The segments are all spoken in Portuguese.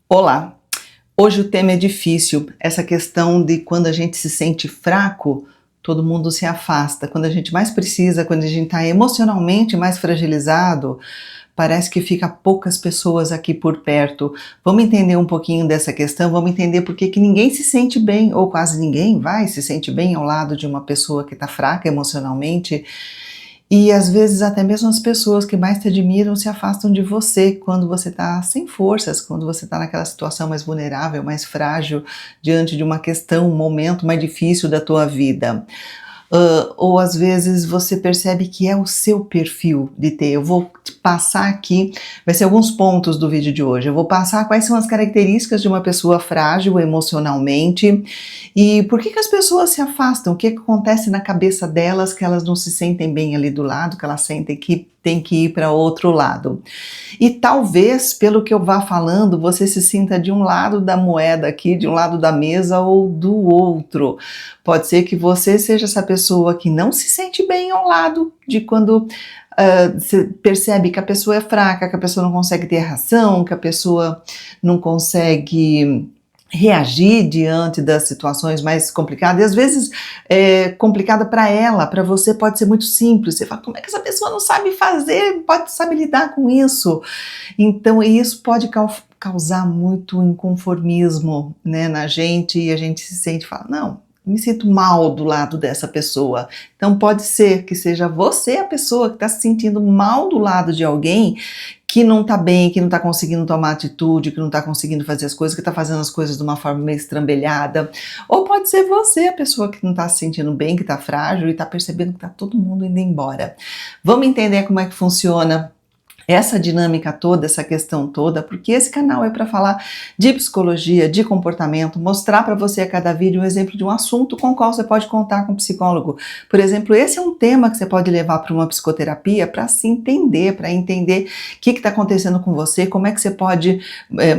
Olá! Hoje o tema é difícil, essa questão de quando a gente se sente fraco, todo mundo se afasta. Quando a gente mais precisa, quando a gente está emocionalmente mais fragilizado, parece que fica poucas pessoas aqui por perto. Vamos entender um pouquinho dessa questão, vamos entender por que ninguém se sente bem, ou quase ninguém se sente bem ao lado de uma pessoa que está fraca emocionalmente. E às vezes até mesmo as pessoas que mais te admiram se afastam de você quando você está sem forças, quando você está naquela situação mais vulnerável, mais frágil, diante de uma questão, um momento mais difícil da tua vida. Ou às vezes você percebe que é o seu perfil de ter. Eu vou te passar aqui, vai ser alguns pontos do vídeo de hoje. Eu vou passar quais são as características de uma pessoa frágil emocionalmente e por que as pessoas se afastam, o que acontece na cabeça delas que elas não se sentem bem ali do lado, que elas sentem que tem que ir para outro lado. E talvez, pelo que eu vá falando, você se sinta de um lado da moeda aqui, de um lado da mesa ou do outro. Pode ser que você seja essa pessoa que não se sente bem ao lado de quando você percebe que a pessoa é fraca, que a pessoa não consegue ter razão, que a pessoa não consegue reagir diante das situações mais complicadas, e às vezes complicada para ela, para você pode ser muito simples, você fala, como é que essa pessoa não sabe fazer, pode saber lidar com isso? Então isso pode causar muito inconformismo, né, na gente, e a gente se sente, fala, não, me sinto mal do lado dessa pessoa. Então pode ser que seja você a pessoa que está se sentindo mal do lado de alguém que não está bem, que não está conseguindo tomar atitude, que não está conseguindo fazer as coisas, que está fazendo as coisas de uma forma meio estrambelhada. Ou pode ser você a pessoa que não está se sentindo bem, que está frágil e está percebendo que está todo mundo indo embora. Vamos entender como é que funciona essa dinâmica toda, essa questão toda, porque esse canal é para falar de psicologia, de comportamento, mostrar para você a cada vídeo um exemplo de um assunto com o qual você pode contar com um psicólogo. Por exemplo, esse é um tema que você pode levar para uma psicoterapia para se entender, para entender o que está acontecendo com você, como é que você pode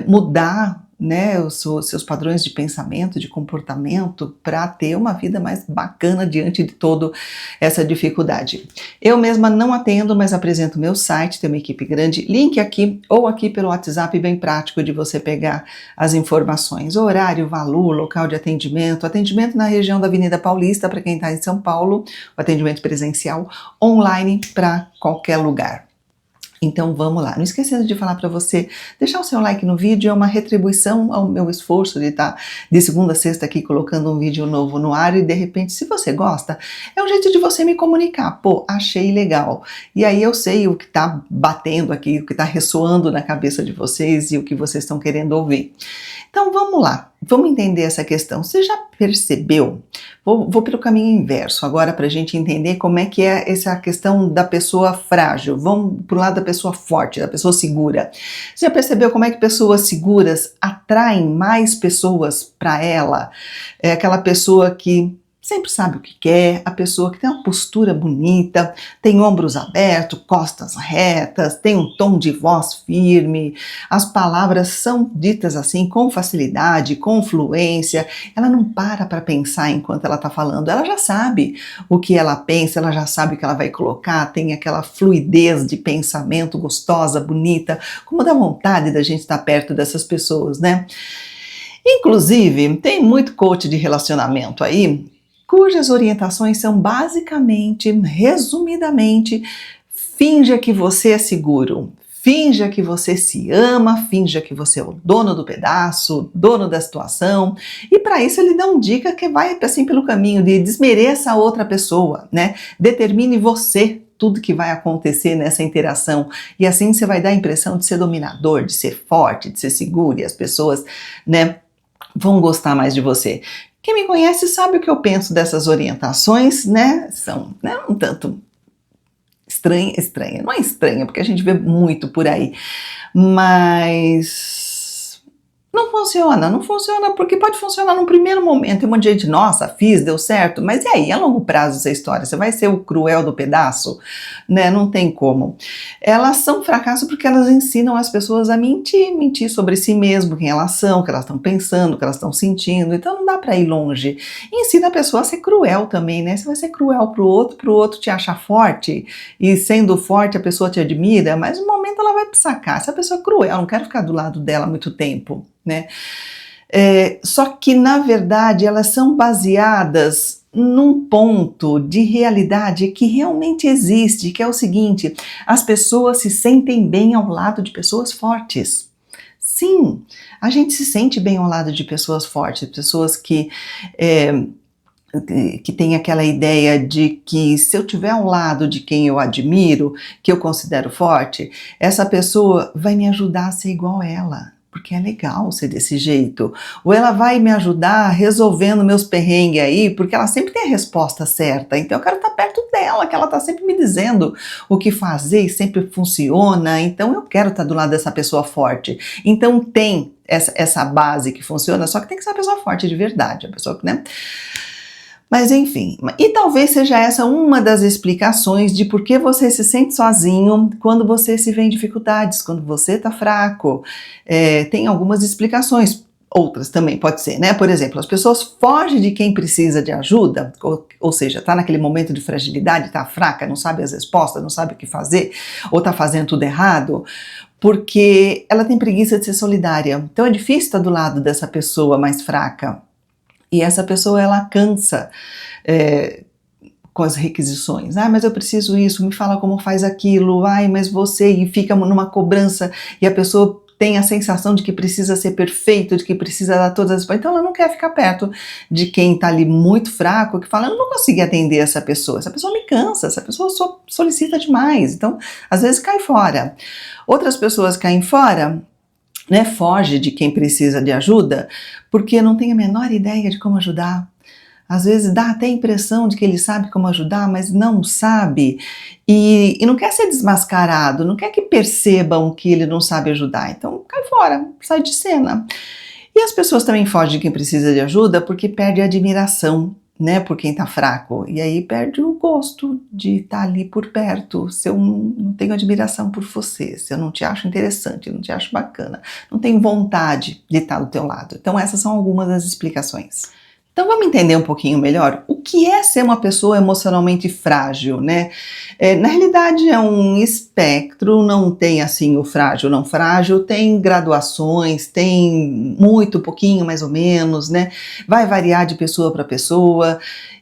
mudar, né, os seus padrões de pensamento, de comportamento, para ter uma vida mais bacana diante de toda essa dificuldade. Eu mesma não atendo, mas apresento meu site, tem uma equipe grande, link aqui ou aqui pelo WhatsApp, bem prático de você pegar as informações, horário, valor, local de atendimento, atendimento na região da Avenida Paulista para quem está em São Paulo, o atendimento presencial, online para qualquer lugar. Então vamos lá, não esquecendo de falar para você deixar o seu like no vídeo, é uma retribuição ao meu esforço de estar de segunda a sexta aqui colocando um vídeo novo no ar e de repente, se você gosta, é um jeito de você me comunicar, pô, achei legal. E aí eu sei o que tá batendo aqui, o que tá ressoando na cabeça de vocês e o que vocês estão querendo ouvir. Então vamos lá, vamos entender essa questão. Você já percebeu? Vou pelo caminho inverso agora para a gente entender como é que é essa questão da pessoa frágil. Vamos pro lado da pessoa forte, da pessoa segura. Você já percebeu como é que pessoas seguras atraem mais pessoas para ela? É aquela pessoa que sempre sabe o que quer, a pessoa que tem uma postura bonita, tem ombros abertos, costas retas, tem um tom de voz firme, as palavras são ditas assim com facilidade, com fluência, ela não para pensar enquanto ela está falando, ela já sabe o que ela pensa, ela já sabe o que ela vai colocar, tem aquela fluidez de pensamento gostosa, bonita, como dá vontade da gente estar perto dessas pessoas, né? Inclusive, tem muito coach de relacionamento aí, cujas orientações são basicamente, resumidamente, finja que você é seguro, finja que você se ama, finja que você é o dono do pedaço, dono da situação, e para isso ele dá uma dica que vai assim pelo caminho de desmereça a outra pessoa, né? Determine você tudo que vai acontecer nessa interação, e assim você vai dar a impressão de ser dominador, de ser forte, de ser seguro, e as pessoas, né, vão gostar mais de você. Quem me conhece sabe o que eu penso dessas orientações, né? São, né, um tanto estranha, não é estranha, porque a gente vê muito por aí, mas Não funciona, não funciona porque pode funcionar num primeiro momento, tem um monte de gente, nossa, fiz, deu certo, mas e aí, a longo prazo essa história, você vai ser o cruel do pedaço? Né? Não tem como. Elas são fracasso porque elas ensinam as pessoas a mentir sobre si mesmo, quem elas são, o que elas estão pensando, o que elas estão sentindo, então não dá para ir longe. E ensina a pessoa a ser cruel também, né? Você vai ser cruel pro outro te achar forte, e sendo forte a pessoa te admira, mas no momento ela vai sacar, essa pessoa é cruel, eu não quero ficar do lado dela muito tempo. Né? Só que na verdade elas são baseadas num ponto de realidade que realmente existe, que é o seguinte: as pessoas se sentem bem ao lado de pessoas fortes. Sim, a gente se sente bem ao lado de pessoas fortes, pessoas que tem aquela ideia de que se eu estiver ao lado de quem eu admiro, que eu considero forte, essa pessoa vai me ajudar a ser igual a ela, porque é legal ser desse jeito. Ou ela vai me ajudar resolvendo meus perrengues aí, porque ela sempre tem a resposta certa, então eu quero estar perto dela, que ela está sempre me dizendo o que fazer e sempre funciona, então eu quero estar do lado dessa pessoa forte. Então tem essa base que funciona, só que tem que ser uma pessoa forte de verdade, a pessoa que, né? Mas enfim, e talvez seja essa uma das explicações de por que você se sente sozinho quando você se vê em dificuldades, quando você está fraco. Tem algumas explicações, outras também pode ser, né? Por exemplo, as pessoas fogem de quem precisa de ajuda, ou seja, está naquele momento de fragilidade, está fraca, não sabe as respostas, não sabe o que fazer, ou está fazendo tudo errado, porque ela tem preguiça de ser solidária. Então é difícil estar do lado dessa pessoa mais fraca. E essa pessoa, ela cansa com as requisições. Mas eu preciso isso, me fala como faz aquilo, mas você, e fica numa cobrança, e a pessoa tem a sensação de que precisa ser perfeito, de que precisa dar todas as... Então ela não quer ficar perto de quem está ali muito fraco, que fala, eu não vou conseguir atender essa pessoa me cansa, essa pessoa solicita demais, então às vezes cai fora. Outras pessoas caem fora, né, foge de quem precisa de ajuda, porque não tem a menor ideia de como ajudar. Às vezes dá até a impressão de que ele sabe como ajudar, mas não sabe, e não quer ser desmascarado, não quer que percebam que ele não sabe ajudar, então cai fora, sai de cena. E as pessoas também fogem de quem precisa de ajuda porque perde a admiração, né, por quem tá fraco, e aí perde o gosto de estar ali por perto. Se eu não tenho admiração por você, se eu não te acho interessante, não te acho bacana, não tenho vontade de estar do teu lado. Então essas são algumas das explicações. Então vamos entender um pouquinho melhor o que é ser uma pessoa emocionalmente frágil, né? Na realidade é um espectro, não tem assim o frágil, não frágil, tem graduações, tem muito, pouquinho, mais ou menos, né? Vai variar de pessoa para pessoa.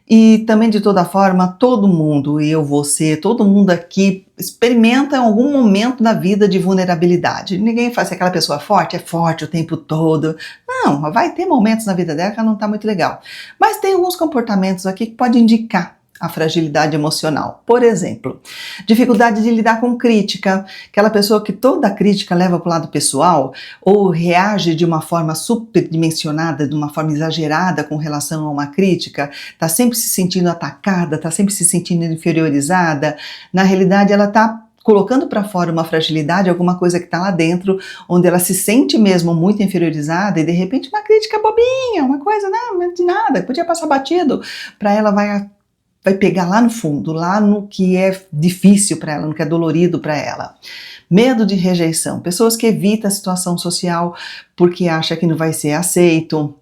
E também, de toda forma, todo mundo, eu, você, todo mundo aqui experimenta em algum momento da vida de vulnerabilidade. Ninguém faz aquela pessoa forte, é forte o tempo todo. Não, vai ter momentos na vida dela que ela não está muito legal. Mas tem alguns comportamentos aqui que podem indicar a fragilidade emocional. Por exemplo, dificuldade de lidar com crítica, aquela pessoa que toda crítica leva para o lado pessoal ou reage de uma forma superdimensionada, de uma forma exagerada com relação a uma crítica, está sempre se sentindo atacada, está sempre se sentindo inferiorizada. Na realidade, ela está colocando para fora uma fragilidade, alguma coisa que está lá dentro, onde ela se sente mesmo muito inferiorizada e de repente uma crítica bobinha, uma coisa, não, de nada, podia passar batido, para ela vai pegar lá no fundo, lá no que é difícil para ela, no que é dolorido para ela. Medo de rejeição, pessoas que evitam a situação social porque acham que não vai ser aceito,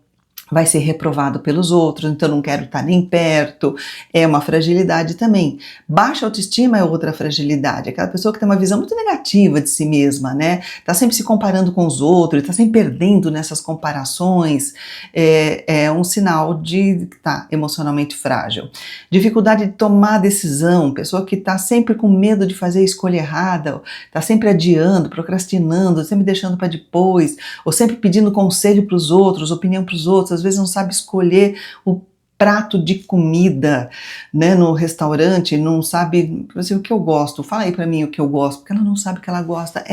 vai ser reprovado pelos outros, então não quero estar nem perto, é uma fragilidade também. Baixa autoestima é outra fragilidade, aquela pessoa que tem uma visão muito negativa de si mesma, né? Tá sempre se comparando com os outros, tá sempre perdendo nessas comparações, é um sinal de que tá emocionalmente frágil. Dificuldade de tomar decisão, pessoa que tá sempre com medo de fazer a escolha errada, tá sempre adiando, procrastinando, sempre deixando para depois, ou sempre pedindo conselho para os outros, opinião para os outros, às vezes não sabe escolher prato de comida, né, no restaurante, não sabe, assim, o que eu gosto, fala aí pra mim o que eu gosto, porque ela não sabe o que ela gosta,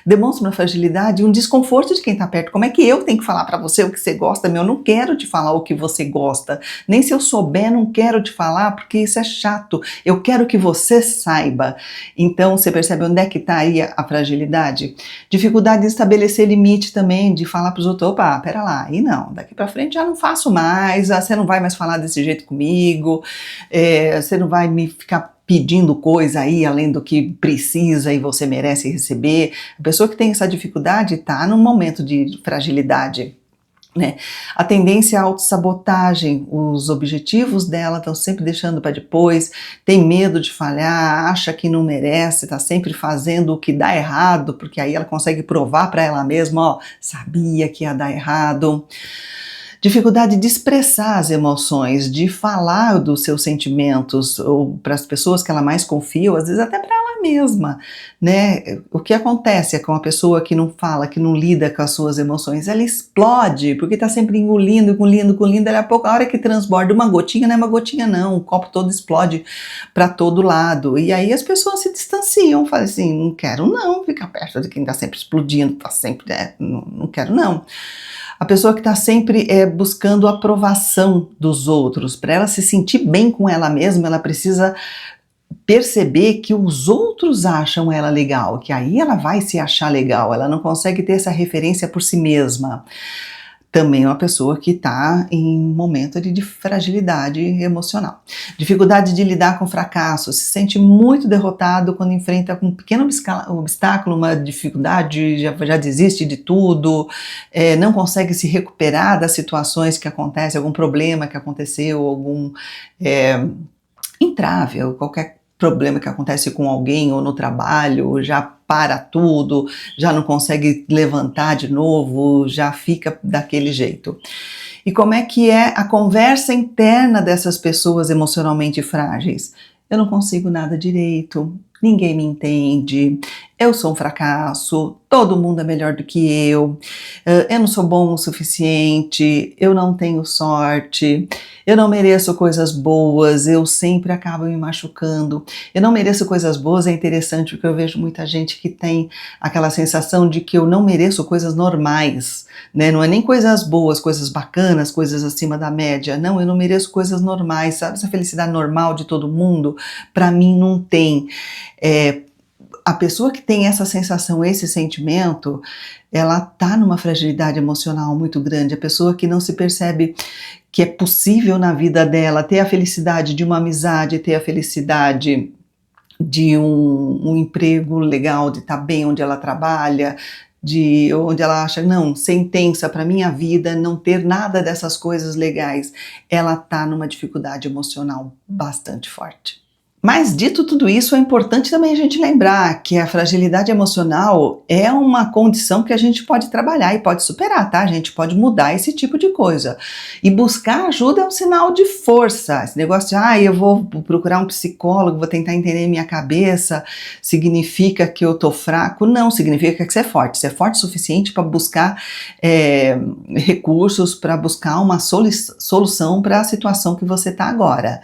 demonstra uma fragilidade, um desconforto de quem tá perto. Como é que eu tenho que falar pra você o que você gosta? Eu não quero te falar o que você gosta, nem se eu souber, não quero te falar, porque isso é chato, eu quero que você saiba. Então, você percebe onde é que tá aí a fragilidade? Dificuldade de estabelecer limite também, de falar pros outros, opa, pera lá, aí não, daqui pra frente já não faço mais, você não vai mais falar desse jeito comigo, você não vai me ficar pedindo coisa aí além do que precisa e você merece receber. A pessoa que tem essa dificuldade está num momento de fragilidade, né? A tendência à autossabotagem, os objetivos dela estão sempre deixando para depois, tem medo de falhar, acha que não merece, está sempre fazendo o que dá errado, porque aí ela consegue provar para ela mesma, ó, sabia que ia dar errado. Dificuldade de expressar as emoções, de falar dos seus sentimentos, ou para as pessoas que ela mais confia, ou às vezes até para ela mesma, né? O que acontece com a pessoa que não fala, que não lida com as suas emoções? Ela explode, porque está sempre engolindo, daqui a pouco, a hora que transborda uma gotinha, não é uma gotinha não, o copo todo explode para todo lado, e aí as pessoas se distanciam, falam assim, não quero não ficar perto de quem está sempre explodindo, está sempre, não quero não. A pessoa que está sempre buscando a aprovação dos outros, para ela se sentir bem com ela mesma, ela precisa perceber que os outros acham ela legal, que aí ela vai se achar legal, ela não consegue ter essa referência por si mesma. Também é uma pessoa que está em momento de fragilidade emocional. Dificuldade de lidar com fracasso, se sente muito derrotado quando enfrenta um pequeno obstáculo, uma dificuldade, já desiste de tudo, não consegue se recuperar das situações que acontecem, algum problema que aconteceu, algum entrave, ou qualquer problema que acontece com alguém ou no trabalho, já para tudo, já não consegue levantar de novo, já fica daquele jeito. E como é que é a conversa interna dessas pessoas emocionalmente frágeis? Eu não consigo nada direito, ninguém me entende, eu sou um fracasso, todo mundo é melhor do que eu não sou bom o suficiente, eu não tenho sorte, eu não mereço coisas boas, eu sempre acabo me machucando, eu não mereço coisas boas. É interessante porque eu vejo muita gente que tem aquela sensação de que eu não mereço coisas normais, né? Não é nem coisas boas, coisas bacanas, coisas acima da média, não, eu não mereço coisas normais, sabe essa felicidade normal de todo mundo? Para mim não tem. A pessoa que tem essa sensação, esse sentimento, ela tá numa fragilidade emocional muito grande. A pessoa que não se percebe que é possível na vida dela ter a felicidade de uma amizade, ter a felicidade de um emprego legal, de estar bem onde ela trabalha, de onde ela acha, não, sentença para minha vida, não ter nada dessas coisas legais, ela tá numa dificuldade emocional bastante forte. Mas dito tudo isso, é importante também a gente lembrar que a fragilidade emocional é uma condição que a gente pode trabalhar e pode superar, tá? A gente pode mudar esse tipo de coisa. E buscar ajuda é um sinal de força. Esse negócio de, eu vou procurar um psicólogo, vou tentar entender minha cabeça, significa que eu tô fraco? Não, significa que você é forte. Você é forte o suficiente para buscar recursos, para buscar uma solução para a situação que você tá agora.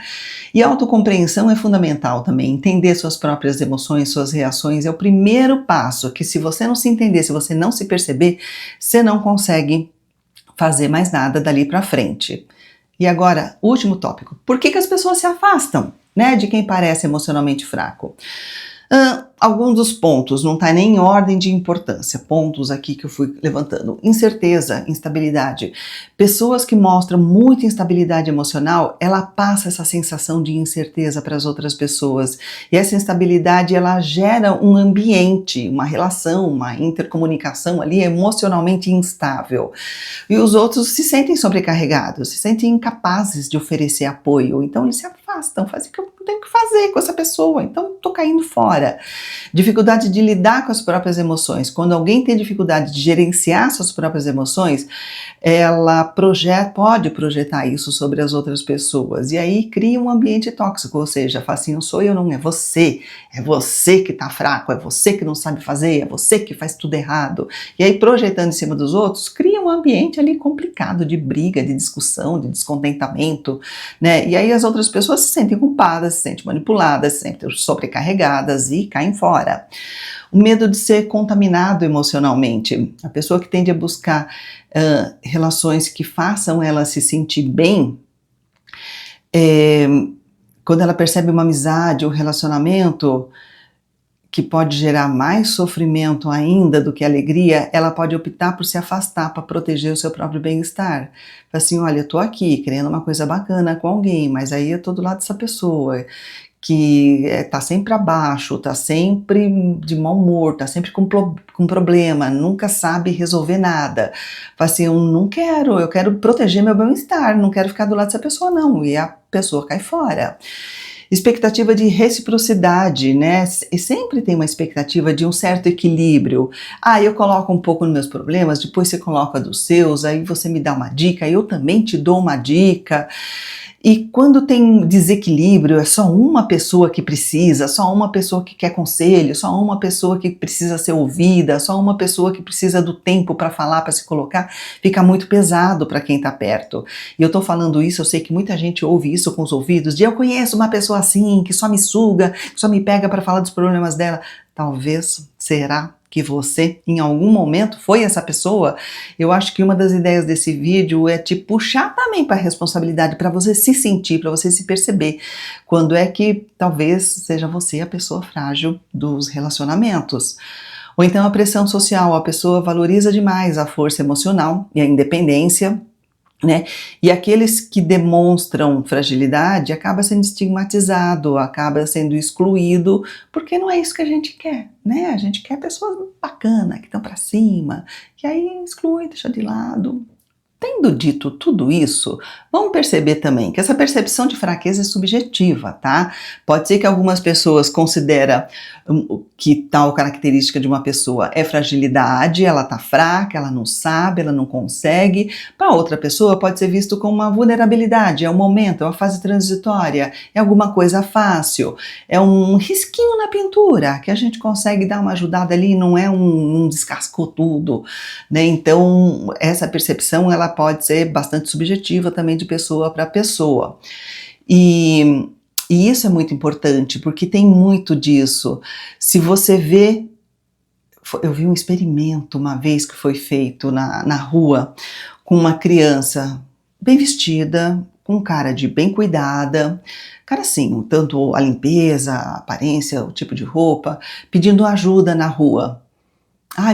E a autocompreensão é fundamental também. Entender suas próprias emoções, suas reações é o primeiro passo, que se você não se entender, se você não se perceber, você não consegue fazer mais nada dali para frente. E agora, último tópico. Por que as pessoas se afastam, né, de quem parece emocionalmente fraco? Alguns dos pontos, não está nem em ordem de importância, pontos aqui que eu fui levantando. Incerteza, instabilidade. Pessoas que mostram muita instabilidade emocional, ela passa essa sensação de incerteza para as outras pessoas. E essa instabilidade, ela gera um ambiente, uma relação, uma intercomunicação ali emocionalmente instável. E os outros se sentem sobrecarregados, se sentem incapazes de oferecer apoio. Então eles se afastam, fazem o que eu tenho que fazer com essa pessoa, então estou caindo fora. Dificuldade de lidar com as próprias emoções. Quando alguém tem dificuldade de gerenciar suas próprias emoções, ela pode projetar isso sobre as outras pessoas. E aí cria um ambiente tóxico, ou seja, fala assim, não sou eu não, é você que está fraco, é você que não sabe fazer, é você que faz tudo errado. E aí projetando em cima dos outros, cria um ambiente ali complicado de briga, de discussão, de descontentamento, né? E aí as outras pessoas se sentem culpadas, se sentem manipuladas, se sentem sobrecarregadas e caem fora. O medo de ser contaminado emocionalmente. A pessoa que tende a buscar relações que façam ela se sentir bem, quando ela percebe uma amizade ou relacionamento que pode gerar mais sofrimento ainda do que alegria, ela pode optar por se afastar para proteger o seu próprio bem-estar. Fala assim, olha, eu tô aqui querendo uma coisa bacana com alguém, mas aí eu tô do lado dessa pessoa que tá sempre abaixo, tá sempre de mau humor, tá sempre com problema, nunca sabe resolver nada. Fala assim, eu quero proteger meu bem-estar, não quero ficar do lado dessa pessoa não, e a pessoa cai fora. Expectativa de reciprocidade, né? E sempre tem uma expectativa de um certo equilíbrio. Eu coloco um pouco nos meus problemas, depois você coloca dos seus, aí você me dá uma dica, eu também te dou uma dica. E quando tem desequilíbrio, é só uma pessoa que precisa, só uma pessoa que quer conselho, só uma pessoa que precisa ser ouvida, só uma pessoa que precisa do tempo para falar, para se colocar, fica muito pesado para quem está perto. E eu estou falando isso, eu sei que muita gente ouve isso com os ouvidos, de eu conheço uma pessoa assim, que só me suga, que só me pega para falar dos problemas dela. Talvez, será que você, em algum momento, foi essa pessoa? Eu acho que uma das ideias desse vídeo é te puxar também para a responsabilidade, para você se sentir, para você se perceber, quando é que talvez seja você a pessoa frágil dos relacionamentos. Ou então a pressão social, a pessoa valoriza demais a força emocional e a independência, né? E aqueles que demonstram fragilidade acaba sendo estigmatizado, acaba sendo excluído, porque não é isso que a gente quer, né? A gente quer pessoas bacanas, que estão para cima, e aí exclui, deixa de lado. Tendo dito tudo isso, vamos perceber também que essa percepção de fraqueza é subjetiva, tá? Pode ser que algumas pessoas consideram que tal característica de uma pessoa é fragilidade, ela tá fraca, ela não sabe, ela não consegue. Para outra pessoa pode ser visto como uma vulnerabilidade, é um momento, é uma fase transitória, é alguma coisa fácil, é um risquinho na pintura que a gente consegue dar uma ajudada ali, não é um descascou tudo, né? Então essa percepção ela pode ser bastante subjetiva também de pessoa para pessoa. E isso é muito importante, porque tem muito disso. Se você vê, eu vi um experimento uma vez que foi feito na rua, com uma criança bem vestida, com cara de bem cuidada, cara assim, tanto a limpeza, a aparência, o tipo de roupa, pedindo ajuda na rua.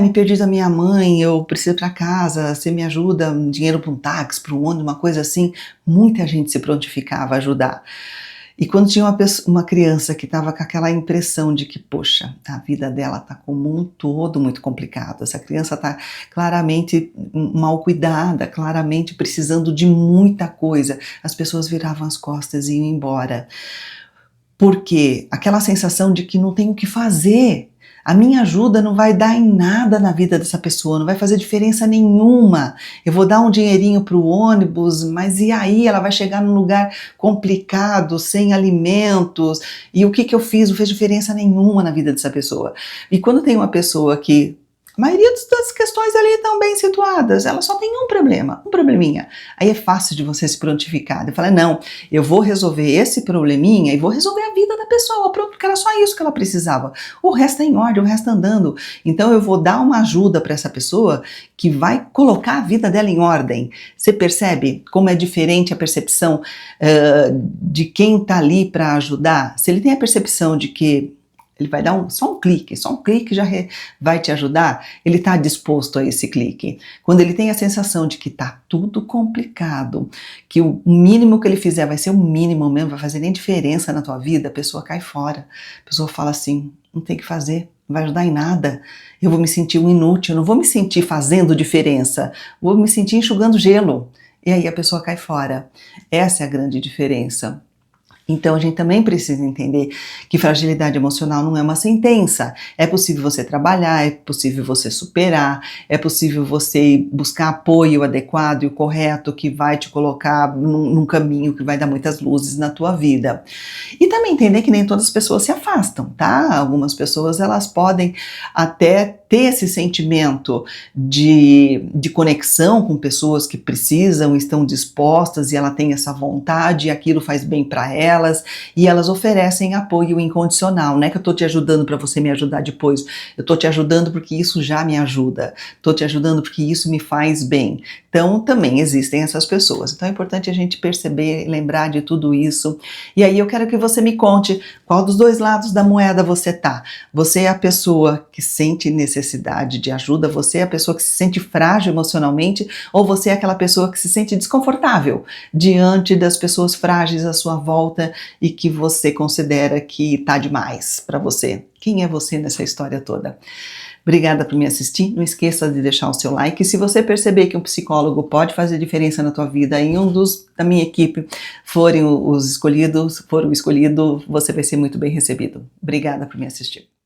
Me perdi da minha mãe, eu preciso ir para casa, você me ajuda, dinheiro para um táxi, para um ônibus, uma coisa assim. Muita gente se prontificava a ajudar. E quando tinha uma criança que estava com aquela impressão de que, poxa, a vida dela está como um todo muito complicado, essa criança está claramente mal cuidada, claramente precisando de muita coisa, as pessoas viravam as costas e iam embora. Por quê? Aquela sensação de que não tem o que fazer. A minha ajuda não vai dar em nada na vida dessa pessoa, não vai fazer diferença nenhuma. Eu vou dar um dinheirinho para o ônibus, mas e aí? Ela vai chegar num lugar complicado, sem alimentos, e o que eu fiz? Não fez diferença nenhuma na vida dessa pessoa. E quando tem uma pessoa que a maioria das questões ali estão bem situadas, ela só tem um problema, um probleminha. Aí é fácil de você se prontificar, de falar, não, eu vou resolver esse probleminha e vou resolver a vida da pessoa, pronto, porque era só isso que ela precisava. O resto é em ordem, o resto andando. Então eu vou dar uma ajuda para essa pessoa que vai colocar a vida dela em ordem. Você percebe como é diferente a percepção de quem está ali para ajudar? Se ele tem a percepção de que ele vai dar só um clique já vai te ajudar, ele está disposto a esse clique. Quando ele tem a sensação de que está tudo complicado, que o mínimo que ele fizer vai ser o mínimo mesmo, vai fazer nem diferença na tua vida, a pessoa cai fora. A pessoa fala assim, não tem o que fazer, não vai ajudar em nada, eu vou me sentir um inútil, eu não vou me sentir fazendo diferença, vou me sentir enxugando gelo. E aí a pessoa cai fora. Essa é a grande diferença. Então a gente também precisa entender que fragilidade emocional não é uma sentença. É possível você trabalhar, é possível você superar, é possível você buscar apoio adequado e o correto que vai te colocar num caminho que vai dar muitas luzes na tua vida. E também entender que nem todas as pessoas se afastam, tá? Algumas pessoas elas podem até ter esse sentimento de conexão com pessoas que precisam, estão dispostas e ela tem essa vontade e aquilo faz bem para elas e elas oferecem apoio incondicional. Não é que eu estou te ajudando para você me ajudar depois, eu estou te ajudando porque isso já me ajuda, estou te ajudando porque isso me faz bem. Então também existem essas pessoas. Então é importante a gente perceber, lembrar de tudo isso. E aí eu quero que você me conte qual dos dois lados da moeda você tá. Você é a pessoa que sente necessidade de ajuda, você é a pessoa que se sente frágil emocionalmente, ou você é aquela pessoa que se sente desconfortável diante das pessoas frágeis à sua volta e que você considera que tá demais para você. Quem é você nessa história toda? Obrigada por me assistir, não esqueça de deixar o seu like e se você perceber que um psicólogo pode fazer diferença na tua vida e um dos da minha equipe forem os escolhidos, for o escolhido, você vai ser muito bem recebido. Obrigada por me assistir.